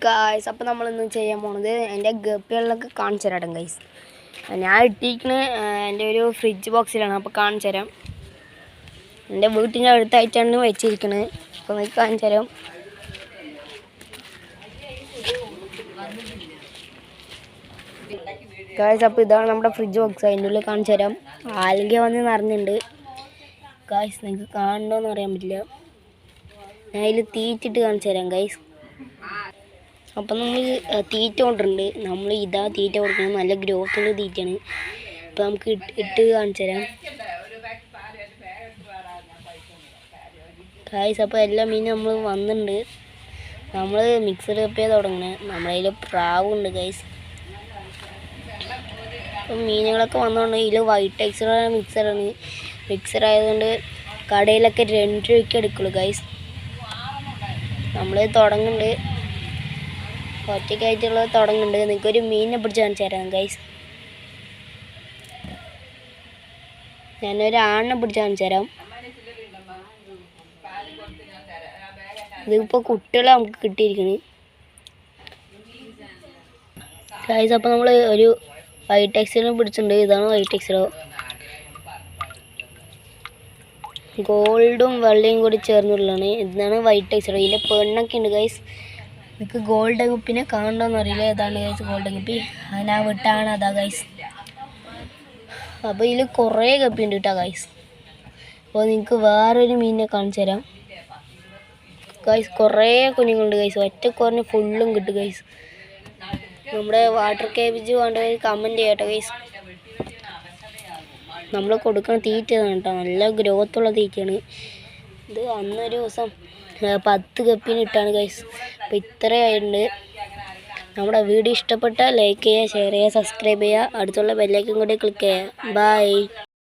Guys, അപ്പോൾ നമ്മളിന്ന് ചെയ്യാൻ പോണത് എൻ്റെ ഗപ്പികളിലൊക്കെ കാണിച്ചു തരാം ഗൈസ്. ഞാൻ ഇട്ടിരിക്കുന്നത് എൻ്റെ ഒരു ഫ്രിഡ്ജ് ബോക്സിലാണ്. അപ്പോൾ കാണിച്ചു തരാം. എൻ്റെ വീട്ടിൻ്റെ അടുത്തായിട്ടാണ് വെച്ചിരിക്കുന്നത്. അപ്പോൾ നിങ്ങൾക്ക് കാണിച്ചു തരാം ഗൈസ്. അപ്പോൾ ഇതാണ് നമ്മുടെ ഫ്രിഡ്ജ് ബോക്സ്. അതിൻ്റെ ഉള്ളിൽ കാണിച്ചു തരാം. ആൽഗ വന്ന് നിറഞ്ഞിട്ടുണ്ട് ഗൈസ്. നിങ്ങൾക്ക് കാണണമെന്ന് അറിയാൻ പറ്റില്ല. ഞാൻ അതിൽ തീറ്റിട്ട് കാണിച്ചു തരാം ഗൈസ്. അപ്പം നമ്മൾ തീറ്റ കൊണ്ടിട്ടുണ്ട്. നമ്മൾ ഇതാ തീറ്റ കൊടുക്കുന്നത്. നല്ല ഗ്രോത്തുള്ള തീറ്റയാണ്. അപ്പോൾ നമുക്ക് ഇട്ട് കാണിച്ചു തരാം ഗൈസ്. അപ്പോൾ എല്ലാ മീനും നമ്മൾ വന്നിട്ടുണ്ട്. നമ്മൾ മിക്സർ കപ്പിയാ തുടങ്ങണേ. നമ്മളതിൽ പ്രാവുണ്ട് ഗൈസ്. അപ്പം മീനുകളൊക്കെ വന്നുകൊണ്ട് ഇതിൽ വൈറ്റ് എക്സ്ട്രാ മിക്സർ ആയതുകൊണ്ട് കടയിലൊക്കെ 2 രൂപയ്ക്ക് എടുക്കുള്ളൂ ഗൈസ്. നമ്മൾ തുടങ്ങുന്നുണ്ട്. ഒറ്റയ്ക്കായിട്ടുള്ളത് തുടങ്ങുന്നുണ്ട്. നിങ്ങൾക്കൊരു മീനിനെ പിടിച്ച് കാണിച്ചു തരാം ഗൈസ്. ഞാനൊരു ആണിനെ പിടിച്ച് കാണിച്ചു തരാം. ഇതിപ്പോൾ കുട്ടികളെ നമുക്ക് കിട്ടിയിരിക്കുന്നത് ഗൈസ്. അപ്പോൾ നമ്മൾ ഒരു വൈറ്റ് എക്സിനെ പിടിച്ചിട്ടുണ്ട്. ഇതാണ് വൈറ്റ് എക്സിലോ. ഗോൾഡും വെള്ളയും കൂടി ചേർന്നുള്ളതാണ്. ഇതാണ് വൈറ്റ് എക്സിലോ. ഇതിൻ്റെ പെണ്ണൊക്കെ ഉണ്ട് ഗൈസ്. നിങ്ങൾക്ക് ഗോൾഡ് ഗപ്പിനെ കാണണമെന്ന് അറിയില്ല. ഏതാണ് ഗൈസ് ഗോൾഡ് ഗപ്പി? അതിനാ വിട്ടാണ് അതാ ഗൈസ്. അപ്പോൾ ഇതിൽ കുറേ ഗപ്പി ഉണ്ട് കേട്ടോ ഗൈസ്. അപ്പോൾ നിങ്ങൾക്ക് വേറൊരു മീനിനെ കാണിച്ചു തരാം ഗൈസ്. കുറേ കുഞ്ഞുങ്ങളുണ്ട് ഗൈസ്. ഒറ്റ കുറഞ്ഞ് ഫുള്ളും കിട്ടും ഗൈസ്. നമ്മുടെ വാട്ടർ കേബേജ് വേണ്ടവർ കമൻറ്റ് ചെയ്യട്ടെ ഗൈസ്. നമ്മൾ കൊടുക്കുന്ന തീറ്റയാണ് കേട്ടോ. നല്ല ഗ്രോത്തുള്ള തീറ്റയാണ് ഇത്. അന്നൊരു ദിവസം 10 ഗപ്പിന് ഇട്ടാണ് ഗൈസ്. അപ്പോൾ ഇത്രയായിട്ടുണ്ട്. നമ്മുടെ വീഡിയോ ഇഷ്ടപ്പെട്ടാൽ ലൈക്ക് ചെയ്യുക, ഷെയർ ചെയ്യുക, സബ്സ്ക്രൈബ് ചെയ്യുക. അടുത്തുള്ള ബെല്ലൈക്കൺ കൂടി ക്ലിക്ക് ചെയ്യുക. ബൈ.